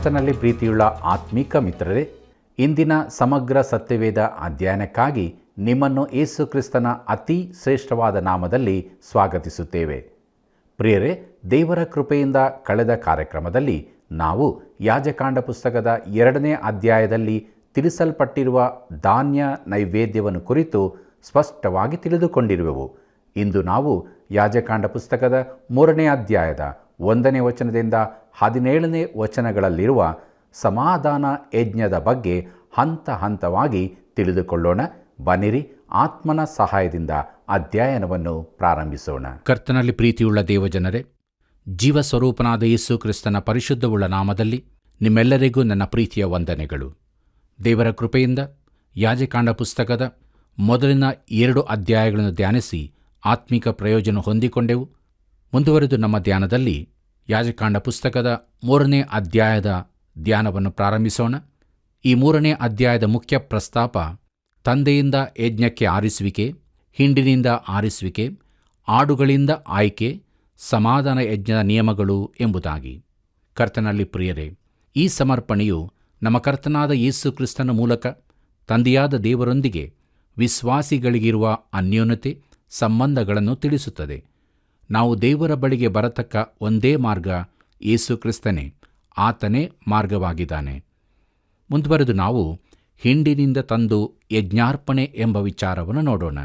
ಕರ್ತನಲ್ಲಿ ಪ್ರೀತಿಯುಳ್ಳ ಆತ್ಮೀಕ ಮಿತ್ರರೇ, ಇಂದಿನ ಸಮಗ್ರ ಸತ್ಯವೇದ ಅಧ್ಯಯನಕ್ಕಾಗಿ ನಿಮ್ಮನ್ನು ಯೇಸು ಕ್ರಿಸ್ತನ ಅತಿ ಶ್ರೇಷ್ಠವಾದ ನಾಮದಲ್ಲಿ ಸ್ವಾಗತಿಸುತ್ತೇವೆ. ಪ್ರಿಯರೇ, ದೇವರ ಕೃಪೆಯಿಂದ ಕಳೆದ ಕಾರ್ಯಕ್ರಮದಲ್ಲಿ ನಾವು ಯಾಜಕಾಂಡ ಪುಸ್ತಕದ 2ನೇ ಅಧ್ಯಾಯದಲ್ಲಿ ತಿಳಿಸಲ್ಪಟ್ಟಿರುವ ಧಾನ್ಯ ನೈವೇದ್ಯವನ್ನು ಕುರಿತು ಸ್ಪಷ್ಟವಾಗಿ ತಿಳಿದುಕೊಂಡಿರುವೆವು. ಇಂದು ನಾವು ಯಾಜಕಾಂಡ ಪುಸ್ತಕದ 3ನೇ ಅಧ್ಯಾಯದ 1ನೇ ವಚನದಿಂದ 17ನೇ ವಚನಗಳಲ್ಲಿರುವ ಸಮಾಧಾನ ಯಜ್ಞದ ಬಗ್ಗೆ ಹಂತ ಹಂತವಾಗಿ ತಿಳಿದುಕೊಳ್ಳೋಣ. ಬನ್ನಿರಿ, ಆತ್ಮನ ಸಹಾಯದಿಂದ ಅಧ್ಯಯನವನ್ನು ಪ್ರಾರಂಭಿಸೋಣ. ಕರ್ತನಲ್ಲಿ ಪ್ರೀತಿಯುಳ್ಳ ದೇವಜನರೇ, ಜೀವ ಸ್ವರೂಪನಾದ ಯೇಸು ಕ್ರಿಸ್ತನ ಪರಿಶುದ್ಧವುಳ್ಳ ನಾಮದಲ್ಲಿ ನಿಮ್ಮೆಲ್ಲರಿಗೂ ನನ್ನ ಪ್ರೀತಿಯ ವಂದನೆಗಳು. ದೇವರ ಕೃಪೆಯಿಂದ ಯಾಜಕಾಂಡ ಪುಸ್ತಕದ ಮೊದಲಿನ 2 ಅಧ್ಯಾಯಗಳನ್ನು ಧ್ಯಾನಿಸಿ ಆತ್ಮಿಕ ಪ್ರಯೋಜನ ಹೊಂದಿಕೊಂಡೆವು. ಮುಂದುವರೆದು ನಮ್ಮ ಧ್ಯಾನದಲ್ಲಿ ಯಾಜಕಾಂಡ ಪುಸ್ತಕದ 3ನೇ ಅಧ್ಯಾಯದ ಧ್ಯಾನವನ್ನು ಪ್ರಾರಂಭಿಸೋಣ. ಈ 3ನೇ ಅಧ್ಯಾಯದ ಮುಖ್ಯ ಪ್ರಸ್ತಾಪ ತಂದೆಯಿಂದ ಯಜ್ಞಕ್ಕೆ ಆರಿಸುವಿಕೆ, ಹಿಂಡಿನಿಂದ ಆರಿಸುವಿಕೆ, ಆಡುಗಳಿಂದ ಆಯ್ಕೆ, ಸಮಾಧಾನ ಯಜ್ಞದ ನಿಯಮಗಳು ಎಂಬುದಾಗಿ. ಕರ್ತನಲ್ಲಿ ಪ್ರಿಯರೇ, ಈ ಸಮರ್ಪಣೆಯು ನಮ್ಮ ಕರ್ತನಾದ ಯೇಸು ಕ್ರಿಸ್ತನ ಮೂಲಕ ತಂದೆಯಾದ ದೇವರೊಂದಿಗೆ ವಿಶ್ವಾಸಿಗಳಿಗಿರುವ ಅನ್ಯೋನ್ಯತೆ ಸಂಬಂಧಗಳನ್ನು ತಿಳಿಸುತ್ತದೆ. ನಾವು ದೇವರ ಬಳಿಗೆ ಬರತಕ್ಕ ಒಂದೇ ಮಾರ್ಗ ಯೇಸು ಕ್ರಿಸ್ತನೇ, ಆತನೇ ಮಾರ್ಗವಾಗಿದ್ದಾನೆ. ಮುಂದುವರೆದು ನಾವು ಹಿಂಡಿನಿಂದ ತಂದು ಯಜ್ಞಾರ್ಪಣೆ ಎಂಬ ವಿಚಾರವನ್ನು ನೋಡೋಣ.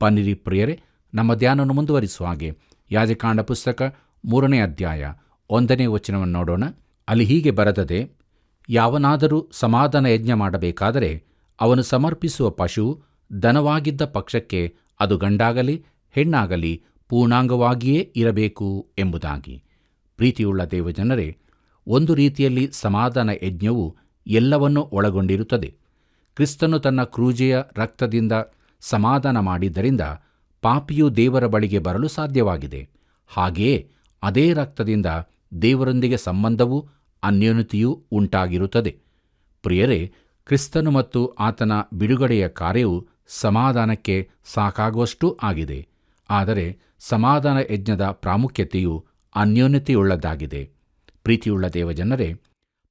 ಬನ್ನಿರಿ ಪ್ರಿಯರೇ, ನಮ್ಮ ಧ್ಯಾನವನ್ನು ಮುಂದುವರಿಸುವ ಹಾಗೆ ಯಾಜಕಾಂಡ ಪುಸ್ತಕ 3ನೇ ಅಧ್ಯಾಯ 1ನೇ ವಚನವನ್ನು ನೋಡೋಣ. ಅಲ್ಲಿ ಹೀಗೆ ಬರೆದದೆ: ಯಾವನಾದರೂ ಸಮಾಧಾನ ಯಜ್ಞ ಮಾಡಬೇಕಾದರೆ ಅವನು ಸಮರ್ಪಿಸುವ ಪಶುವು ದನವಾಗಿದ್ದ ಪಕ್ಷಕ್ಕೆ ಅದು ಗಂಡಾಗಲಿ ಹೆಣ್ಣಾಗಲಿ ಪೂರ್ಣಾಂಗವಾಗಿಯೇ ಇರಬೇಕು ಎಂಬುದಾಗಿ. ಪ್ರೀತಿಯುಳ್ಳ ದೇವಜನರೇ, ಒಂದು ರೀತಿಯಲ್ಲಿ ಸಮಾಧಾನ ಯಜ್ಞವು ಎಲ್ಲವನ್ನೂ ಒಳಗೊಂಡಿರುತ್ತದೆ. ಕ್ರಿಸ್ತನು ತನ್ನ ಕ್ರೂಜೆಯ ರಕ್ತದಿಂದ ಸಮಾಧಾನ ಮಾಡಿದ್ದರಿಂದ ಪಾಪಿಯು ದೇವರ ಬಳಿಗೆ ಬರಲು ಸಾಧ್ಯವಾಗಿದೆ. ಹಾಗೆಯೇ ಅದೇ ರಕ್ತದಿಂದ ದೇವರೊಂದಿಗೆ ಸಂಬಂಧವೂ ಅನ್ಯೋನ್ಯತೆಯೂ ಉಂಟಾಗಿರುತ್ತದೆ. ಪ್ರಿಯರೇ, ಕ್ರಿಸ್ತನು ಮತ್ತು ಆತನ ಬಿಡುಗಡೆಯ ಕಾರ್ಯವು ಸಮಾಧಾನಕ್ಕೆ ಸಾಕಾಗುವಷ್ಟು ಆಗಿದೆ. ಆದರೆ ಸಮಾಧಾನ ಯಜ್ಞದ ಪ್ರಾಮುಖ್ಯತೆಯು ಅನ್ಯೋನ್ಯತೆಯುಳ್ಳದ್ದಾಗಿದೆ. ಪ್ರೀತಿಯುಳ್ಳ ದೇವಜನರೇ,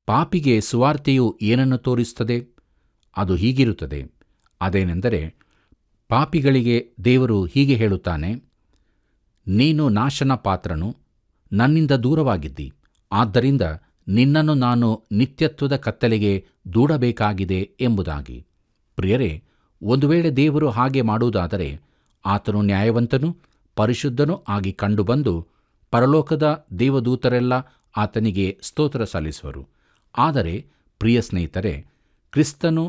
ಪಾಪಿಗೆ ಸುವಾರ್ತೆಯು ಏನನ್ನು ತೋರಿಸುತ್ತದೆ? ಅದು ಹೀಗಿರುತ್ತದೆ. ಅದೇನೆಂದರೆ, ಪಾಪಿಗಳಿಗೆ ದೇವರು ಹೀಗೆ ಹೇಳುತ್ತಾನೆ: ನೀನು ನಾಶನ ಪಾತ್ರನು, ನನ್ನಿಂದ ದೂರವಾಗಿದ್ದಿ, ಆದ್ದರಿಂದ ನಿನ್ನನ್ನು ನಾನು ನಿತ್ಯತ್ವದ ಕತ್ತಲೆಗೆ ದೂಡಬೇಕಾಗಿದೆ ಎಂಬುದಾಗಿ. ಪ್ರಿಯರೇ, ಒಂದು ವೇಳೆ ದೇವರು ಹಾಗೆ ಮಾಡುವುದಾದರೆ ಆತನು ನ್ಯಾಯವಂತನೂ ಪರಿಶುದ್ಧನೂ ಆಗಿ ಕಂಡುಬಂದು ಪರಲೋಕದ ದೇವದೂತರೆಲ್ಲ ಆತನಿಗೆ ಸ್ತೋತ್ರ ಸಲ್ಲಿಸುವರು. ಆದರೆ ಪ್ರಿಯ ಸ್ನೇಹಿತರೆ, ಕ್ರಿಸ್ತನು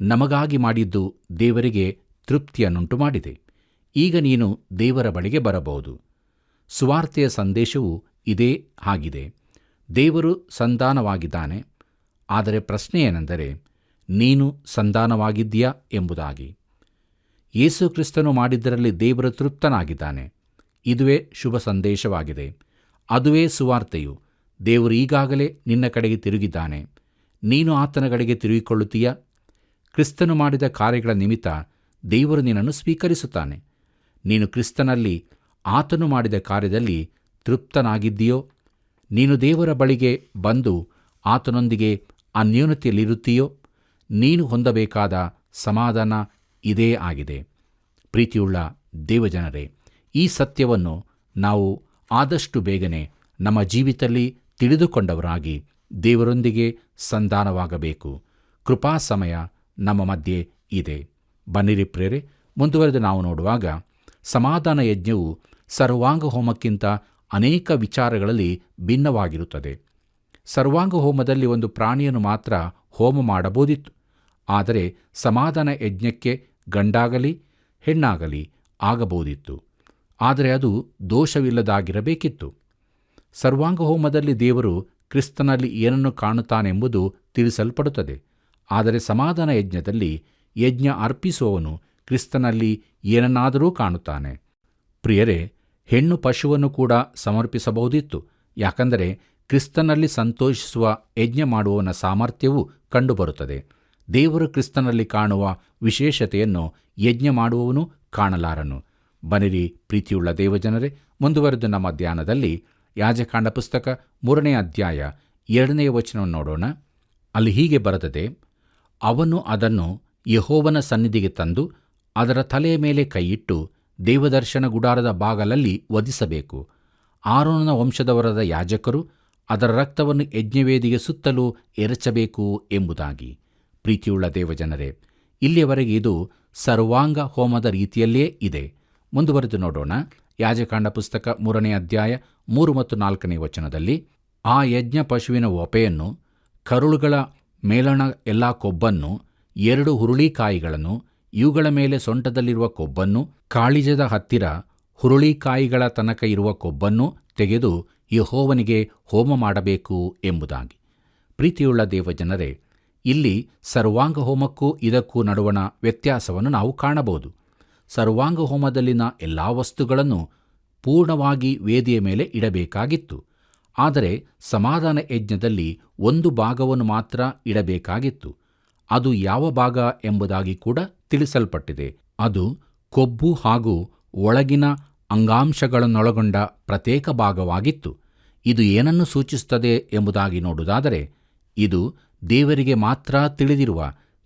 ನಮಗಾಗಿ ಮಾಡಿದ್ದು ದೇವರಿಗೆ ತೃಪ್ತಿಯನ್ನುಂಟು ಮಾಡಿದೆ. ಈಗ ನೀನು ದೇವರ ಬಳಿಗೆ ಬರಬಹುದು. ಸುವಾರ್ತೆಯ ಸಂದೇಶವು ಇದೇ ಆಗಿದೆ. ದೇವರು ಸಂಧಾನವಾಗಿದ್ದಾನೆ. ಆದರೆ ಪ್ರಶ್ನೆ ಏನೆಂದರೆ, ನೀನು ಸಂಧಾನವಾಗಿದ್ದೀಯಾ ಎಂಬುದಾಗಿ. ಯೇಸು ಕ್ರಿಸ್ತನು ಮಾಡಿದ್ದರಲ್ಲಿ ದೇವರು ತೃಪ್ತನಾಗಿದ್ದಾನೆ. ಇದುವೇ ಶುಭ ಸಂದೇಶವಾಗಿದೆ. ಅದುವೇ ಸುವಾರ್ತೆಯು. ದೇವರು ಈಗಾಗಲೇ ನಿನ್ನ ಕಡೆಗೆ ತಿರುಗಿದ್ದಾನೆ. ನೀನು ಆತನ ಕಡೆಗೆ ತಿರುಗಿಕೊಳ್ಳುತ್ತೀಯಾ? ಕ್ರಿಸ್ತನು ಮಾಡಿದ ಕಾರ್ಯಗಳ ನಿಮಿತ್ತ ದೇವರು ನಿನ್ನನ್ನು ಸ್ವೀಕರಿಸುತ್ತಾನೆ. ನೀನು ಕ್ರಿಸ್ತನಲ್ಲಿ ಆತನು ಮಾಡಿದ ಕಾರ್ಯದಲ್ಲಿ ತೃಪ್ತನಾಗಿದ್ದೀಯೋ? ನೀನು ದೇವರ ಬಳಿಗೆ ಬಂದು ಆತನೊಂದಿಗೆ ಅನ್ಯೋನ್ಯತೆಯಲ್ಲಿರುತ್ತೀಯೋ? ನೀನು ಹೊಂದಬೇಕಾದ ಸಮಾಧಾನ ಇದೇ ಆಗಿದೆ. ಪ್ರೀತಿಯುಳ್ಳ ದೇವಜನರೇ, ಈ ಸತ್ಯವನ್ನು ನಾವು ಆದಷ್ಟು ಬೇಗನೆ ನಮ್ಮ ಜೀವಿತದಲ್ಲಿ ತಿಳಿದುಕೊಂಡವರಾಗಿ ದೇವರೊಂದಿಗೆ ಸಂಧಾನವಾಗಬೇಕು. ಕೃಪಾ ಸಮಯ ನಮ್ಮ ಮಧ್ಯೆ ಇದೆ. ಬನ್ನಿರಿ ಪ್ರೇರೆ, ಮುಂದುವರೆದು ನಾವು ನೋಡುವಾಗ ಸಮಾಧಾನ ಯಜ್ಞವು ಸರ್ವಾಂಗ ಹೋಮಕ್ಕಿಂತ ಅನೇಕ ವಿಚಾರಗಳಲ್ಲಿ ಭಿನ್ನವಾಗಿರುತ್ತದೆ. ಸರ್ವಾಂಗ ಹೋಮದಲ್ಲಿ ಒಂದು ಪ್ರಾಣಿಯನ್ನು ಮಾತ್ರ ಹೋಮ ಮಾಡಬಹುದಿತ್ತು. ಆದರೆ ಸಮಾಧಾನ ಯಜ್ಞಕ್ಕೆ ಗಂಡಾಗಲಿ ಹೆಣ್ಣಾಗಲಿ ಆಗಬಹುದಿತ್ತು. ಆದರೆ ಅದು ದೋಷವಿಲ್ಲದಾಗಿರಬೇಕಿತ್ತು. ಸರ್ವಾಂಗ ಹೋಮದಲ್ಲಿ ದೇವರು ಕ್ರಿಸ್ತನಲ್ಲಿ ಏನನ್ನು ಕಾಣುತ್ತಾನೆಂಬುದು ತಿಳಿಸಲ್ಪಡುತ್ತದೆ. ಆದರೆ ಸಮಾಧಾನ ಯಜ್ಞದಲ್ಲಿ ಯಜ್ಞ ಅರ್ಪಿಸುವವನು ಕ್ರಿಸ್ತನಲ್ಲಿ ಏನನ್ನಾದರೂ ಕಾಣುತ್ತಾನೆ. ಪ್ರಿಯರೇ, ಹೆಣ್ಣು ಪಶುವನ್ನು ಕೂಡ ಸಮರ್ಪಿಸಬಹುದಿತ್ತು. ಯಾಕಂದರೆ ಕ್ರಿಸ್ತನಲ್ಲಿ ಸಂತೋಷಿಸುವ ಯಜ್ಞ ಮಾಡುವವನ ಸಾಮರ್ಥ್ಯವೂ ಕಂಡುಬರುತ್ತದೆ. ದೇವರು ಕ್ರಿಸ್ತನಲ್ಲಿ ಕಾಣುವ ವಿಶೇಷತೆಯನ್ನು ಯಜ್ಞ ಮಾಡುವವನು ಕಾಣಲಾರನು. ಬನ್ನಿರಿ ಪ್ರೀತಿಯುಳ್ಳ ದೇವಜನರೇ, ಮುಂದುವರೆದು ನಮ್ಮ ಧ್ಯಾನದಲ್ಲಿ ಯಾಜಕಾಂಡ ಪುಸ್ತಕ 3ನೇ ಅಧ್ಯಾಯ 2ನೇ ವಚನವನ್ನು ನೋಡೋಣ. ಅಲ್ಲಿ ಹೀಗೆ ಬರೆದಿದೆ, ಅವನು ಅದನ್ನು ಯೆಹೋವನ ಸನ್ನಿಧಿಗೆ ತಂದು ಅದರ ತಲೆಯ ಮೇಲೆ ಕೈಯಿಟ್ಟು ದೇವದರ್ಶನ ಗುಡಾರದ ಬಾಗಲಲ್ಲಿ ವಧಿಸಬೇಕು. ಆರೋನನ ವಂಶದವರಾದ ಯಾಜಕರು ಅದರ ರಕ್ತವನ್ನು ಯಜ್ಞವೇದಿಗೆ ಸುತ್ತಲೂ ಎರಚಬೇಕು ಎಂಬುದಾಗಿ. ಪ್ರೀತಿಯುಳ್ಳ ದೇವಜನರೇ, ಇಲ್ಲಿಯವರೆಗೆ ಇದು ಸರ್ವಾಂಗ ಹೋಮದ ರೀತಿಯಲ್ಲೇ ಇದೆ. ಮುಂದುವರೆದು ನೋಡೋಣ. ಯಾಜಕಾಂಡ ಪುಸ್ತಕ 3ನೇ ಅಧ್ಯಾಯ 3 ಮತ್ತು 4ನೇ ವಚನದಲ್ಲಿ, ಆ ಯಜ್ಞ ಪಶುವಿನ ಒಪೆಯನ್ನು, ಕರುಳುಗಳ ಮೇಲಣ ಎಲ್ಲ ಕೊಬ್ಬನ್ನು, 2 ಹುರುಳಿಕಾಯಿಗಳನ್ನು, ಇವುಗಳ ಮೇಲೆ ಸೊಂಟದಲ್ಲಿರುವ ಕೊಬ್ಬನ್ನು, ಕಾಳಿಜದ ಹತ್ತಿರ ಹುರುಳಿಕಾಯಿಗಳ ತನಕ ಇರುವ ಕೊಬ್ಬನ್ನು ತೆಗೆದು ಯೆಹೋವನಿಗೆ ಹೋಮ ಮಾಡಬೇಕು ಎಂಬುದಾಗಿ. ಪ್ರೀತಿಯುಳ್ಳ ದೇವಜನರೇ, ಇಲ್ಲಿ ಸರ್ವಾಂಗ ಹೋಮಕ್ಕೂ ಇದಕ್ಕೂ ನಡುವಣ ವ್ಯತ್ಯಾಸವನ್ನು ನಾವು ಕಾಣಬಹುದು. ಸರ್ವಾಂಗ ಹೋಮದಲ್ಲಿನ ಎಲ್ಲ ವಸ್ತುಗಳನ್ನು ಪೂರ್ಣವಾಗಿ ವೇದಿಯ ಮೇಲೆ ಇಡಬೇಕಾಗಿತ್ತು. ಆದರೆ ಸಮಾಧಾನ ಯಜ್ಞದಲ್ಲಿ ಒಂದು ಭಾಗವನ್ನು ಮಾತ್ರ ಇಡಬೇಕಾಗಿತ್ತು. ಅದು ಯಾವ ಭಾಗ ಎಂಬುದಾಗಿ ಕೂಡ ತಿಳಿಸಲ್ಪಟ್ಟಿದೆ. ಅದು ಕೊಬ್ಬು ಹಾಗೂ ಒಳಗಿನ ಅಂಗಾಂಶಗಳನ್ನೊಳಗೊಂಡ ಪ್ರತ್ಯೇಕ ಭಾಗವಾಗಿತ್ತು. ಇದು ಏನನ್ನು ಸೂಚಿಸುತ್ತದೆ ಎಂಬುದಾಗಿ ನೋಡುವುದಾದರೆ, ಇದು ದೇವರಿಗೆ ಮಾತ್ರ ತಿಳಿದಿರುವ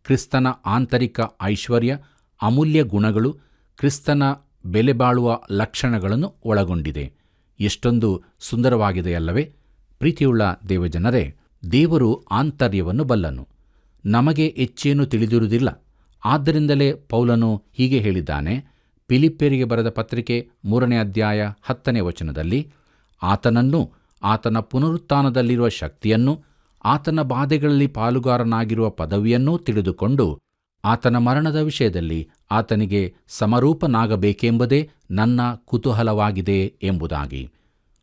ಕ್ರಿಸ್ತನ ಆಂತರಿಕ ಐಶ್ವರ್ಯ, ಅಮೂಲ್ಯ ಗುಣಗಳು, ಕ್ರಿಸ್ತನ ಬೆಲೆಬಾಳುವ ಲಕ್ಷಣಗಳನ್ನು ಒಳಗೊಂಡಿದೆ. ಎಷ್ಟೊಂದು ಸುಂದರವಾಗಿದೆಯಲ್ಲವೇ? ಪ್ರೀತಿಯುಳ್ಳ ದೇವಜನರೇ, ದೇವರು ಆಂತರ್ಯವನ್ನು ಬಲ್ಲನು. ನಮಗೆ ಹೆಚ್ಚೇನು ತಿಳಿದಿರುವುದಿಲ್ಲ. ಆದ್ದರಿಂದಲೇ ಪೌಲನು ಹೀಗೆ ಹೇಳಿದ್ದಾನೆ. ಫಿಲಿಪ್ಪ್ಯರಿಗೆ ಬರೆದ ಪತ್ರಿಕೆ 3ನೇ ಅಧ್ಯಾಯ 10ನೇ ವಚನದಲ್ಲಿ, ಆತನನ್ನು, ಆತನ ಪುನರುತ್ಥಾನದಲ್ಲಿರುವ ಶಕ್ತಿಯನ್ನು, ಆತನ ಬಾಧೆಗಳಲ್ಲಿ ಪಾಲುಗಾರನಾಗಿರುವ ಪದವಿಯನ್ನೂ ತಿಳಿದುಕೊಂಡು ಆತನ ಮರಣದ ವಿಷಯದಲ್ಲಿ ಆತನಿಗೆ ಸಮರೂಪನಾಗಬೇಕೆಂಬುದೇ ನನ್ನ ಕುತೂಹಲವಾಗಿದೆ ಎಂಬುದಾಗಿ.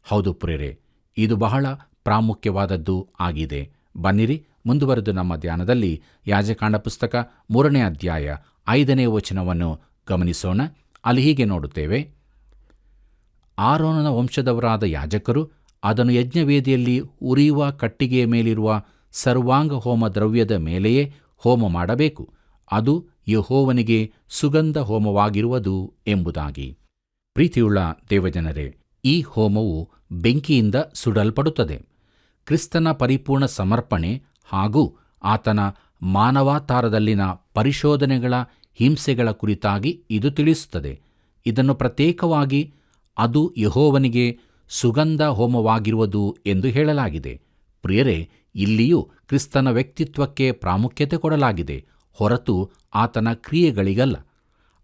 ಹೌದು ಪ್ರಿಯರೇ, ಇದು ಬಹಳ ಪ್ರಾಮುಖ್ಯವಾದದ್ದು ಆಗಿದೆ. ಬನ್ನಿರಿ, ಮುಂದುವರೆದು ನಮ್ಮ ಧ್ಯಾನದಲ್ಲಿ ಯಾಜಕಾಂಡ ಪುಸ್ತಕ 3ನೇ ಅಧ್ಯಾಯ 5ನೇ ವಚನವನ್ನು ಗಮನಿಸೋಣ. ಅಲ್ಲಿ ಹೀಗೆ ನೋಡುತ್ತೇವೆ, ಆರೋನನ ವಂಶದವರಾದ ಯಾಜಕರು ಅದನ್ನು ಯಜ್ಞವೇದಿಯಲ್ಲಿ ಉರಿಯುವ ಕಟ್ಟಿಗೆಯ ಮೇಲಿರುವ ಸರ್ವಾಂಗ ಹೋಮ ದ್ರವ್ಯದ ಮೇಲೆಯೇ ಹೋಮ ಮಾಡಬೇಕು. ಅದು ಯೆಹೋವನಿಗೆ ಸುಗಂಧ ಹೋಮವಾಗಿರುವುದು ಎಂಬುದಾಗಿ. ಪ್ರೀತಿಯುಳ್ಳ ದೇವಜನರೇ, ಈ ಹೋಮವು ಬೆಂಕಿಯಿಂದ ಸುಡಲ್ಪಡುತ್ತದೆ. ಕ್ರಿಸ್ತನ ಪರಿಪೂರ್ಣ ಸಮರ್ಪಣೆ ಹಾಗೂ ಆತನ ಮಾನವಾತಾರದಲ್ಲಿನ ಪರಿಶೋಧನೆಗಳ ಹಿಂಸೆಗಳ ಕುರಿತಾಗಿ ಇದು ತಿಳಿಸುತ್ತದೆ. ಇದನ್ನು ಪ್ರತ್ಯೇಕವಾಗಿ ಅದು ಯೆಹೋವನಿಗೆ ಸುಗಂಧ ಹೋಮವಾಗಿರುವುದು ಎಂದು ಹೇಳಲಾಗಿದೆ. ಪ್ರಿಯರೇ, ಇಲ್ಲಿಯೂ ಕ್ರಿಸ್ತನ ವ್ಯಕ್ತಿತ್ವಕ್ಕೆ ಪ್ರಾಮುಖ್ಯತೆ ಕೊಡಲಾಗಿದೆ, ಹೊರತು ಆತನ ಕ್ರಿಯೆಗಳಿಗಲ್ಲ.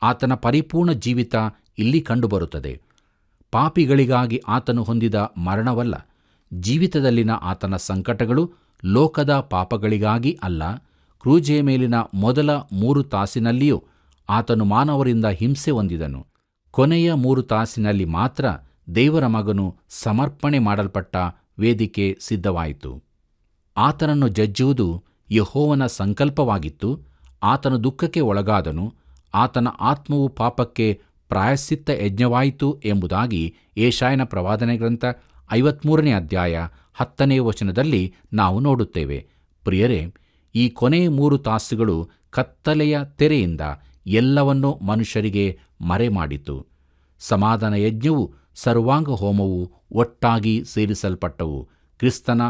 ಆತನ ಪರಿಪೂರ್ಣ ಜೀವಿತ ಇಲ್ಲಿ ಕಂಡುಬರುತ್ತದೆ. ಪಾಪಿಗಳಿಗಾಗಿ ಆತನು ಹೊಂದಿದ ಮರಣವಲ್ಲ. ಜೀವಿತದಲ್ಲಿನ ಆತನ ಸಂಕಟಗಳು ಲೋಕದ ಪಾಪಗಳಿಗಾಗಿ ಅಲ್ಲ. ಕ್ರೂಜೆಯ ಮೇಲಿನ ಮೊದಲ 3 ತಾಸಿನಲ್ಲಿಯೂ ಆತನು ಮಾನವರಿಂದ ಹಿಂಸೆ ಹೊಂದಿದನು. ಕೊನೆಯ 3 ತಾಸಿನಲ್ಲಿ ಮಾತ್ರ ದೇವರ ಮಗನು ಸಮರ್ಪಣೆ ಮಾಡಲ್ಪಟ್ಟ ವೇದಿಕೆ ಸಿದ್ಧವಾಯಿತು. ಆತನನ್ನು ಜಜ್ಜುವುದು ಯೆಹೋವನ ಸಂಕಲ್ಪವಾಗಿತ್ತು. ಆತನು ದುಃಖಕ್ಕೆ ಒಳಗಾದನು. ಆತನ ಆತ್ಮವು ಪಾಪಕ್ಕೆ ಪ್ರಾಯಶ್ಚಿತ್ತ ಯಜ್ಞವಾಯಿತು ಎಂಬುದಾಗಿ ಯೆಶಾಯನ ಪ್ರವಾದನೆ ಗ್ರಂಥ 53ನೇ ಅಧ್ಯಾಯ 10ನೇ ವಚನದಲ್ಲಿ ನಾವು ನೋಡುತ್ತೇವೆ. ಪ್ರಿಯರೇ, ಈ ಕೊನೆಯ 3 ತಾಸುಗಳು ಕತ್ತಲೆಯ ತೆರೆಯಿಂದ ಎಲ್ಲವನ್ನೂ ಮನುಷ್ಯರಿಗೆ ಮರೆಮಾಡಿತು. ಸಮಾಧಾನ ಯಜ್ಞವು ಸರ್ವಾಂಗ ಹೋಮವು ಒಟ್ಟಾಗಿ ಸೇರಿಸಲ್ಪಟ್ಟವು. ಕ್ರಿಸ್ತನ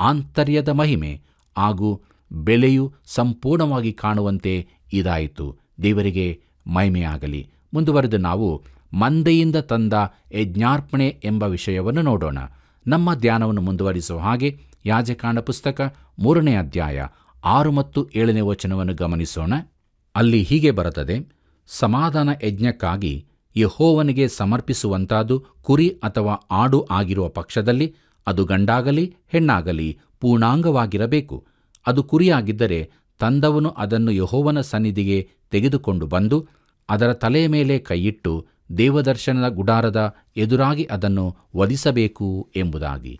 ಆಂತರ್ಯದ ಮಹಿಮೆ ಹಾಗೂ ಬೆಲೆಯು ಸಂಪೂರ್ಣವಾಗಿ ಕಾಣುವಂತೆ ಇದಾಯಿತು. ದೇವರಿಗೆ ಮಹಿಮೆಯಾಗಲಿ. ಮುಂದುವರೆದು ನಾವು ಮಂದೆಯಿಂದ ತಂದ ಯಜ್ಞಾರ್ಪಣೆ ಎಂಬ ವಿಷಯವನ್ನು ನೋಡೋಣ. ನಮ್ಮ ಧ್ಯಾನವನ್ನು ಮುಂದುವರಿಸುವ ಹಾಗೆ ಯಾಜಕಾಂಡ ಪುಸ್ತಕ 3ನೇ ಅಧ್ಯಾಯ 6 ಮತ್ತು 7ನೇ ವಚನವನ್ನು ಗಮನಿಸೋಣ. ಅಲ್ಲಿ ಹೀಗೆ ಬರುತ್ತದೆ, ಸಮಾಧಾನ ಯಜ್ಞಕ್ಕಾಗಿ ಯೆಹೋವನಿಗೆ ಸಮರ್ಪಿಸುವಂತಾದು ಕುರಿ ಅಥವಾ ಆಡು ಆಗಿರುವ ಪಕ್ಷದಲ್ಲಿ ಅದು ಗಂಡಾಗಲಿ ಹೆಣ್ಣಾಗಲಿ ಪೂರ್ಣಾಂಗವಾಗಿರಬೇಕು. ಅದು ಕುರಿಯಾಗಿದ್ದರೆ ತಂದವನು ಅದನ್ನು ಯೆಹೋವನ ಸನ್ನಿಧಿಗೆ ತೆಗೆದುಕೊಂಡು ಬಂದು ಅದರ ತಲೆಯ ಮೇಲೆ ಕೈಯಿಟ್ಟು ದೇವದರ್ಶನದ ಗುಡಾರದ ಎದುರಾಗಿ ಅದನ್ನು ವಧಿಸಬೇಕು ಎಂಬುದಾಗಿ.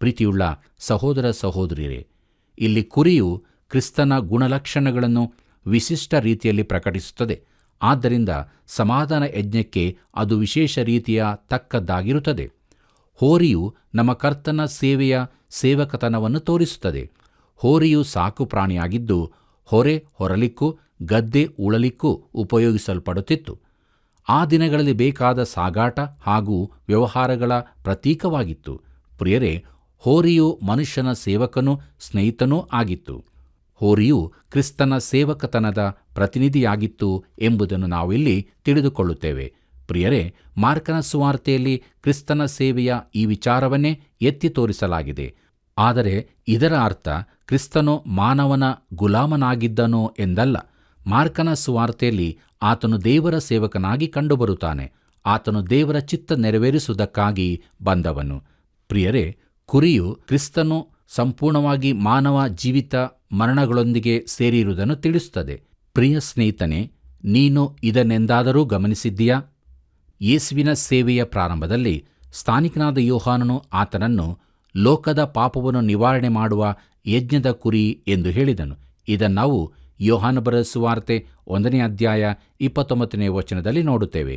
ಪ್ರೀತಿಯುಳ್ಳ ಸಹೋದರ ಸಹೋದರಿಯರೇ, ಇಲ್ಲಿ ಕುರಿಯು ಕ್ರಿಸ್ತನ ಗುಣಲಕ್ಷಣಗಳನ್ನು ವಿಶಿಷ್ಟ ರೀತಿಯಲ್ಲಿ ಪ್ರಕಟಿಸುತ್ತದೆ. ಆದ್ದರಿಂದ ಸಮಾಧಾನ ಯಜ್ಞಕ್ಕೆ ಅದು ವಿಶೇಷ ರೀತಿಯ ತಕ್ಕದ್ದಾಗಿರುತ್ತದೆ. ಹೋರಿಯು ನಮ್ಮ ಕರ್ತನ ಸೇವೆಯ ಸೇವಕತನವನ್ನು ತೋರಿಸುತ್ತದೆ. ಹೋರಿಯು ಸಾಕು ಪ್ರಾಣಿಯಾಗಿದ್ದು ಹೊರೆ ಹೊರಲಿಕ್ಕೂ ಗದ್ದೆ ಉಳಲಿಕ್ಕೂ ಉಪಯೋಗಿಸಲ್ಪಡುತ್ತಿತ್ತು. ಆ ದಿನಗಳಲ್ಲಿ ಬೇಕಾದ ಸಾಗಾಟ ಹಾಗೂ ವ್ಯವಹಾರಗಳ ಪ್ರತೀಕವಾಗಿತ್ತು. ಪ್ರಿಯರೇ, ಹೋರಿಯು ಮನುಷ್ಯನ ಸೇವಕನೂ ಸ್ನೇಹಿತನೂ ಆಗಿತ್ತು. ಹೋರಿಯು ಕ್ರಿಸ್ತನ ಸೇವಕತನದ ಪ್ರತಿನಿಧಿಯಾಗಿತ್ತು ಎಂಬುದನ್ನು ನಾವಿಲ್ಲಿ ತಿಳಿದುಕೊಳ್ಳುತ್ತೇವೆ. ಪ್ರಿಯರೇ, ಮಾರ್ಕನ ಸುವಾರ್ತೆಯಲ್ಲಿ ಕ್ರಿಸ್ತನ ಸೇವೆಯ ಈ ವಿಚಾರವನ್ನೇ ಎತ್ತಿ ತೋರಿಸಲಾಗಿದೆ. ಆದರೆ ಇದರ ಅರ್ಥ ಕ್ರಿಸ್ತನು ಮಾನವನ ಗುಲಾಮನಾಗಿದ್ದನು ಎಂದಲ್ಲ. ಮಾರ್ಕನ ಸುವಾರ್ತೆಯಲ್ಲಿ ಆತನು ದೇವರ ಸೇವಕನಾಗಿ ಕಂಡುಬರುತ್ತಾನೆ. ಆತನು ದೇವರ ಚಿತ್ತ ನೆರವೇರಿಸುವುದಕ್ಕಾಗಿ ಬಂದವನು. ಪ್ರಿಯರೇ, ಕುರಿಯು ಕ್ರಿಸ್ತನು ಸಂಪೂರ್ಣವಾಗಿ ಮಾನವ ಜೀವಿತ ಮರಣಗಳೊಂದಿಗೆ ಸೇರಿರುವುದನ್ನು ತಿಳಿಸುತ್ತದೆ. ಪ್ರಿಯ ಸ್ನೇಹಿತನೇ, ನೀನು ಇದನ್ನೆಂದಾದರೂ ಗಮನಿಸಿದ್ದೀಯಾ? ಯೇಸುವಿನ ಸೇವೆಯ ಪ್ರಾರಂಭದಲ್ಲಿ ಸ್ಥಾನಿಕನಾದ ಯೋಹಾನನು ಆತನನ್ನು ಲೋಕದ ಪಾಪವನ್ನು ನಿವಾರಣೆ ಮಾಡುವ ಯಜ್ಞದ ಕುರಿ ಎಂದು ಹೇಳಿದನು. ಇದನ್ನಾವು ಯೋಹಾನ ಬರೆದ ಸುವಾರ್ತೆ 1ನೇ ಅಧ್ಯಾಯ 29ನೇ ವಚನದಲ್ಲಿ ನೋಡುತ್ತೇವೆ.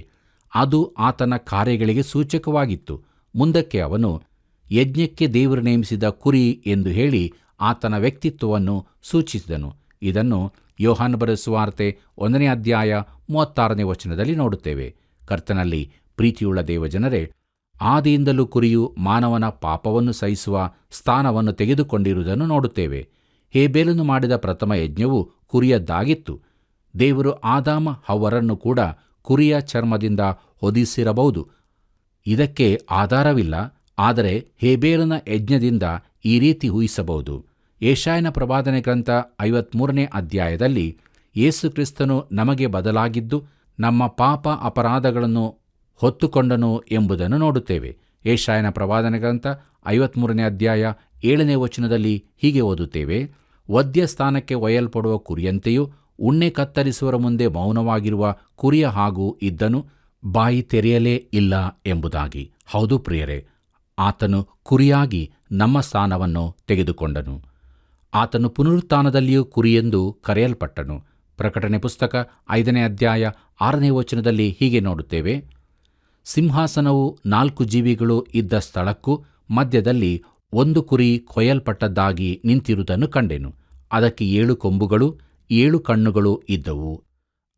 ಅದು ಆತನ ಕಾರ್ಯಗಳಿಗೆ ಸೂಚಕವಾಗಿತ್ತು. ಮುಂದಕ್ಕೆ ಅವನು ಯಜ್ಞಕ್ಕೆ ದೇವರು ನೇಮಿಸಿದ ಕುರಿ ಎಂದು ಹೇಳಿ ಆತನ ವ್ಯಕ್ತಿತ್ವವನ್ನು ಸೂಚಿಸಿದನು. ಇದನ್ನು ಯೋಹಾನ ಬರೆದ ಸುವಾರ್ತೆ 1ನೇ ಅಧ್ಯಾಯ 36ನೇ ವಚನದಲ್ಲಿ ನೋಡುತ್ತೇವೆ. ಕರ್ತನಲ್ಲಿ ಪ್ರೀತಿಯುಳ್ಳ ದೇವಜನರೇ, ಆದಿಯಿಂದಲೂ ಕುರಿಯು ಮಾನವನ ಪಾಪವನ್ನು ಸಹಿಸುವ ಸ್ಥಾನವನ್ನು ತೆಗೆದುಕೊಂಡಿರುವುದನ್ನು ನೋಡುತ್ತೇವೆ. ಹೇಬೇಲನು ಮಾಡಿದ ಪ್ರಥಮ ಯಜ್ಞವು ಕುರಿಯದ್ದಾಗಿತ್ತು. ದೇವರು ಆದಾಮ ಹವ್ವರನ್ನು ಕೂಡ ಕುರಿಯ ಚರ್ಮದಿಂದ ಹೊದಿಸಿರಬಹುದು. ಇದಕ್ಕೆ ಆಧಾರವಿಲ್ಲ, ಆದರೆ ಹೇಬೇಲನ ಯಜ್ಞದಿಂದ ಈ ರೀತಿ ಊಹಿಸಬಹುದು. ಯೆಶಾಯನ ಪ್ರವಾದನೆ ಗ್ರಂಥ 53ನೇ ಅಧ್ಯಾಯದಲ್ಲಿ ಯೇಸು ಕ್ರಿಸ್ತನು ನಮಗೆ ಬದಲಾಗಿದ್ದು ನಮ್ಮ ಪಾಪ ಅಪರಾಧಗಳನ್ನು ಹೊತ್ತುಕೊಂಡನು ಎಂಬುದನ್ನು ನೋಡುತ್ತೇವೆ. ಯೆಶಾಯನ ಪ್ರವಾದನೆ ಗ್ರಂಥ 53ನೇ ಅಧ್ಯಾಯ 7ನೇ ವಚನದಲ್ಲಿ ಹೀಗೆ ಓದುತ್ತೇವೆ: ವಧ್ಯ ಸ್ಥಾನಕ್ಕೆ ಒಯ್ಯಲ್ಪಡುವ ಕುರಿಯಂತೆಯೂ ಉಣ್ಣೆ ಕತ್ತರಿಸುವರ ಮುಂದೆ ಮೌನವಾಗಿರುವ ಕುರಿಯ ಹಾಗೂ ಇದ್ದನು, ಬಾಯಿ ತೆರೆಯಲೇ ಇಲ್ಲ ಎಂಬುದಾಗಿ. ಹೌದು ಪ್ರಿಯರೇ, ಆತನು ಕುರಿಯಾಗಿ ನಮ್ಮ ಸ್ಥಾನವನ್ನು ತೆಗೆದುಕೊಂಡನು. ಆತನು ಪುನರುತ್ಥಾನದಲ್ಲಿಯೂ ಕುರಿಯೆಂದು ಕರೆಯಲ್ಪಟ್ಟನು. ಪ್ರಕಟಣೆ ಪುಸ್ತಕ 5ನೇ ಅಧ್ಯಾಯ 6ನೇ ವಚನದಲ್ಲಿ ಹೀಗೆ ನೋಡುತ್ತೇವೆ: ಸಿಂಹಾಸನವು 4 ಜೀವಿಗಳು ಇದ್ದ ಸ್ಥಳಕ್ಕೂ ಮಧ್ಯದಲ್ಲಿ ಒಂದು ಕುರಿ ಕೊಯ್ಯಲ್ಪಟ್ಟದ್ದಾಗಿ ನಿಂತಿರುವುದನ್ನು ಕಂಡೆನು. ಅದಕ್ಕೆ 7 ಕೊಂಬುಗಳು 7 ಕಣ್ಣುಗಳು ಇದ್ದವು.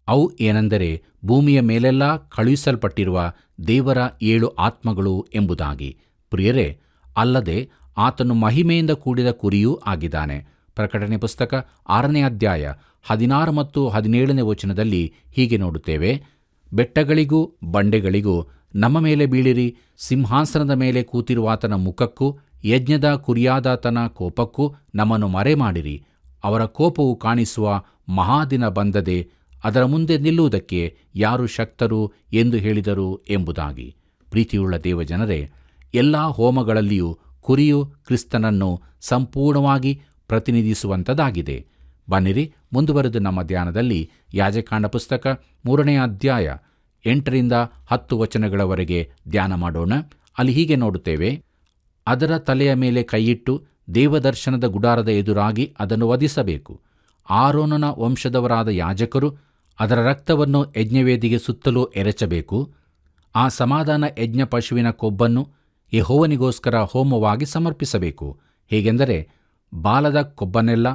ಅವು ಏನೆಂದರೆ ಭೂಮಿಯ ಮೇಲೆಲ್ಲ ಕಳುಹಿಸಲ್ಪಟ್ಟಿರುವ ದೇವರ 7 ಆತ್ಮಗಳು ಎಂಬುದಾಗಿ. ಪ್ರಿಯರೇ, ಅಲ್ಲದೆ ಆತನು ಮಹಿಮೆಯಿಂದ ಕೂಡಿದ ಕುರಿಯೂ ಆಗಿದ್ದಾನೆ. ಪ್ರಕಟಣೆ ಪುಸ್ತಕ 6ನೇ ಅಧ್ಯಾಯ 16 ಮತ್ತು 17ನೇ ವಚನದಲ್ಲಿ ಹೀಗೆ ನೋಡುತ್ತೇವೆ: ಬೆಟ್ಟಗಳಿಗೂ ಬಂಡೆಗಳಿಗೂ ನಮ್ಮ ಮೇಲೆ ಬೀಳಿರಿ, ಸಿಂಹಾಸನದ ಮೇಲೆ ಕೂತಿರುವಾತನ ಮುಖಕ್ಕೂ ಯಜ್ಞದ ಕುರಿಯಾದಾತನ ಕೋಪಕ್ಕೂ ನಮ್ಮನ್ನು ಮರೆಮಾಡಿರಿ. ಅವರ ಕೋಪವು ಕಾಣಿಸುವ ಮಹಾದಿನ ಬಂದದೆ, ಅದರ ಮುಂದೆ ನಿಲ್ಲುವುದಕ್ಕೆ ಯಾರು ಶಕ್ತರು ಎಂದು ಹೇಳಿದರು ಎಂಬುದಾಗಿ. ಪ್ರೀತಿಯುಳ್ಳ ದೇವಜನರೇ, ಎಲ್ಲ ಹೋಮಗಳಲ್ಲಿಯೂ ಕುರಿಯು ಕ್ರಿಸ್ತನನ್ನು ಸಂಪೂರ್ಣವಾಗಿ ಪ್ರತಿನಿಧಿಸುವಂಥದ್ದಾಗಿದೆ. ಬನ್ನಿರಿ, ಮುಂದುವರೆದು ನಮ್ಮ ಧ್ಯಾನದಲ್ಲಿ ಯಾಜಕಾಂಡ ಪುಸ್ತಕ 3ನೇ ಅಧ್ಯಾಯ 8ರಿಂದ 10 ವಚನಗಳವರೆಗೆ ಧ್ಯಾನ ಮಾಡೋಣ. ಅಲ್ಲಿ ಹೀಗೆ ನೋಡುತ್ತೇವೆ: ಅದರ ತಲೆಯ ಮೇಲೆ ಕೈಯಿಟ್ಟು ದೇವದರ್ಶನದ ಗುಡಾರದ ಎದುರಾಗಿ ಅದನ್ನು ವಧಿಸಬೇಕು. ಆರೋನನ ವಂಶದವರಾದ ಯಾಜಕರು ಅದರ ರಕ್ತವನ್ನು ಯಜ್ಞವೇದಿಗೆ ಸುತ್ತಲೂ ಎರಚಬೇಕು. ಆ ಸಮಾಧಾನ ಯಜ್ಞ ಪಶುವಿನ ಕೊಬ್ಬನ್ನು ಯೆಹೋವನಿಗೋಸ್ಕರ ಹೋಮವಾಗಿ ಸಮರ್ಪಿಸಬೇಕು. ಹೇಗೆಂದರೆ ಬಾಲದ ಕೊಬ್ಬನ್ನೆಲ್ಲ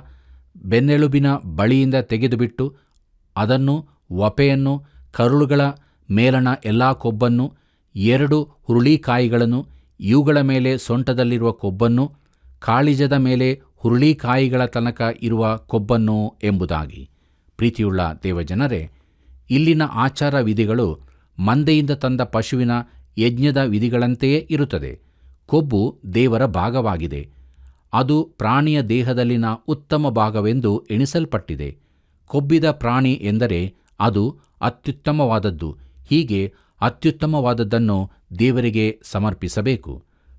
ಬೆನ್ನೆಲುಬಿನ ಬಳಿಯಿಂದ ತೆಗೆದುಬಿಟ್ಟು ಅದನ್ನು, ವಪೆಯನ್ನು, ಕರುಳುಗಳ ಮೇಲಣ ಎಲ್ಲ ಕೊಬ್ಬನ್ನು, 2 ಹುರುಳಿಕಾಯಿಗಳನ್ನು, ಇವುಗಳ ಮೇಲೆ ಸೊಂಟದಲ್ಲಿರುವ ಕೊಬ್ಬನ್ನು, ಕಾಳಿಜದ ಮೇಲೆ ಹುರುಳಿಕಾಯಿಗಳ ತನಕ ಇರುವ ಕೊಬ್ಬನ್ನು ಎಂಬುದಾಗಿ. ಪ್ರೀತಿಯುಳ್ಳ ದೇವಜನರೇ, ಇಲ್ಲಿನ ಆಚಾರ ವಿಧಿಗಳು ಮಂದೆಯಿಂದ ತಂದ ಪಶುವಿನ ಯಜ್ಞದ ವಿಧಿಗಳಂತೆಯೇ ಇರುತ್ತದೆ. ಕೊಬ್ಬು ದೇವರ ಭಾಗವಾಗಿದೆ. ಅದು ಪ್ರಾಣಿಯ ದೇಹದಲ್ಲಿನ ಉತ್ತಮ ಭಾಗವೆಂದು ಎಣಿಸಲ್ಪಟ್ಟಿದೆ. ಕೊಬ್ಬಿದ ಪ್ರಾಣಿ ಎಂದರೆ ಅದು ಅತ್ಯುತ್ತಮವಾದದ್ದು. ಹೀಗೆ ಅತ್ಯುತ್ತಮವಾದದ್ದನ್ನು ದೇವರಿಗೆ ಸಮರ್ಪಿಸಬೇಕು.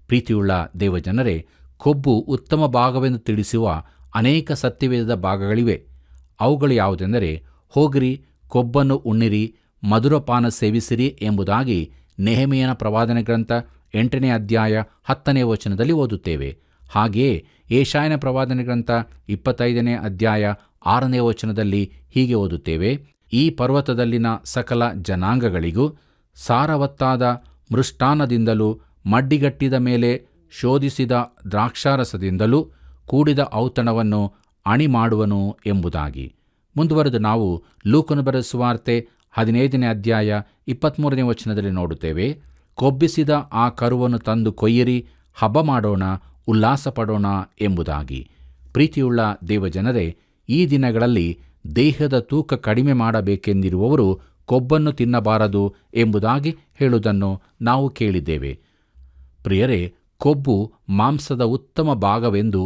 ಪ್ರೀತಿಯುಳ್ಳ ದೇವಜನರೇ, ಕೊಬ್ಬು ಉತ್ತಮ ಭಾಗವೆಂದು ತಿಳಿಸುವ ಅನೇಕ ಸತ್ಯವೇದದ ಭಾಗಗಳಿವೆ. ಅವುಗಳು ಯಾವುದೆಂದರೆ, ಹೋಗಿರಿ, ಕೊಬ್ಬನ್ನು ಉಣ್ಣಿರಿ, ಮಧುರಪಾನ ಸೇವಿಸಿರಿ ಎಂಬುದಾಗಿ ನೆಹೆಮೀಯನ ಪ್ರವಾದನೆ ಗ್ರಂಥ 8ನೇ ಅಧ್ಯಾಯ 10ನೇ ವಚನದಲ್ಲಿ ಓದುತ್ತೇವೆ. ಹಾಗೆಯೇ ಯೆಶಾಯನ ಪ್ರವಾದನೆ ಗ್ರಂಥ 25ನೇ ಅಧ್ಯಾಯ 6ನೇ ವಚನದಲ್ಲಿ ಹೀಗೆ ಓದುತ್ತೇವೆ: ಈ ಪರ್ವತದಲ್ಲಿನ ಸಕಲ ಜನಾಂಗಗಳಿಗೂ ಸಾರವತ್ತಾದ ಮೃಷ್ಟಾನ್ನದಿಂದಲೂ ಮಡ್ಡಿಗಟ್ಟಿದ ಮೇಲೆ ಶೋಧಿಸಿದ ದ್ರಾಕ್ಷಾರಸದಿಂದಲೂ ಕೂಡಿದ ಔತಣವನ್ನು ಅಣಿಮಾಡುವನು ಎಂಬುದಾಗಿ. ಮುಂದುವರೆದು ನಾವು ಲೂಕನ ಬರೆದ ಸುವಾರ್ತೆ 15ನೇ ಅಧ್ಯಾಯ 23ನೇ ವಚನದಲ್ಲಿ ನೋಡುತ್ತೇವೆ: ಕೊಬ್ಬಿಸಿದ ಆ ಕರುವನ್ನು ತಂದು ಕೊಯ್ಯಿರಿ, ಹಬ್ಬ ಮಾಡೋಣ, ಉಲ್ಲಾಸಪಡೋಣ ಎಂಬುದಾಗಿ. ಪ್ರೀತಿಯುಳ್ಳ ದೇವಜನರೇ, ಈ ದಿನಗಳಲ್ಲಿ ದೇಹದ ತೂಕ ಕಡಿಮೆ ಮಾಡಬೇಕೆಂದಿರುವವರು ಕೊಬ್ಬನ್ನು ತಿನ್ನಬಾರದು ಎಂಬುದಾಗಿ ಹೇಳುವುದನ್ನು ನಾವು ಕೇಳಿದ್ದೇವೆ. ಪ್ರಿಯರೇ, ಕೊಬ್ಬು ಮಾಂಸದ ಉತ್ತಮ ಭಾಗವೆಂದು